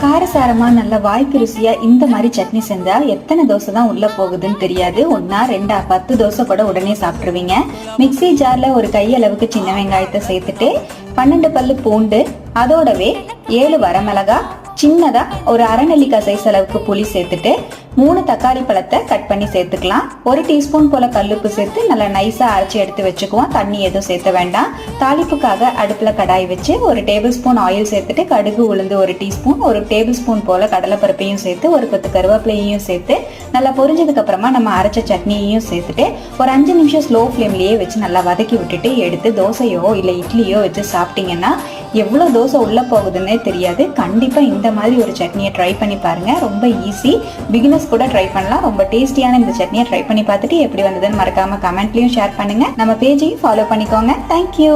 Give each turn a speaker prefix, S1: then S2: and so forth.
S1: காரசாரமா நல்ல வாய்க்கு ருசியா இந்த மாதிரி சட்னி செஞ்சா எத்தனை தோசை தான் உள்ள போகுதுன்னு தெரியாது. 1 2 10 தோசை கூட உடனே சாப்பிட்டுருவீங்க. மிக்சி ஜார்ல ஒரு கையளவுக்கு சின்ன வெங்காயத்தை சேர்த்துட்டு 12 பல்லு பூண்டு, அதோடவே 7 வரமிளகா, சின்னதா ஒரு அரை நெல்லிக்காய் சைஸ் அளவுக்கு புளி சேர்த்துட்டு 3 தக்காளி பழத்தை கட் பண்ணி சேர்த்துக்கலாம். 1 டீஸ்பூன் போல கல்லுப்பு சேர்த்து நல்லா நைஸா அரைச்சி எடுத்து வச்சுக்குவோம். தண்ணி எதுவும் சேர்த்த வேண்டாம். தாளிப்புக்காக அடுப்புல கடாய் வச்சு 1 டேபிள் ஸ்பூன் ஆயில் சேர்த்துட்டு கடுகு உளுந்து 1 டீஸ்பூன், 1 டேபிள் ஸ்பூன் போல கடலைப்பருப்பையும் சேர்த்து 1 கொத்து கருவேப்பிலையும் சேர்த்து நல்லா பொரிஞ்சதுக்கு அப்புறமா நம்ம அரைச்ச சட்னியையும் சேர்த்துட்டு ஒரு 5 நிமிஷம் ஸ்லோ ஃப்ளேம்லயே வச்சு நல்லா வதக்கி விட்டுட்டு எடுத்து தோசையோ இல்ல இட்லியோ வச்சு சாப்பிட்டீங்கன்னா எவ்வளவு தோசை உள்ள போகுதுன்னே தெரியாது. கண்டிப்பா இந்த மாதிரி ஒரு சட்னியை ட்ரை பண்ணி பாருங்க. ரொம்ப ஈஸி, பிகினர்ஸ் கூட ட்ரை பண்ணலாம். ரொம்ப டேஸ்டியான இந்த சட்னியை ட்ரை பண்ணி பார்த்துட்டு எப்படி வந்ததுன்னு மறக்காம கமெண்ட்லயும் ஷேர் பண்ணுங்க. நம்ம பேஜையும் ஃபாலோ பண்ணிக்கோங்க. தேங்க்யூ.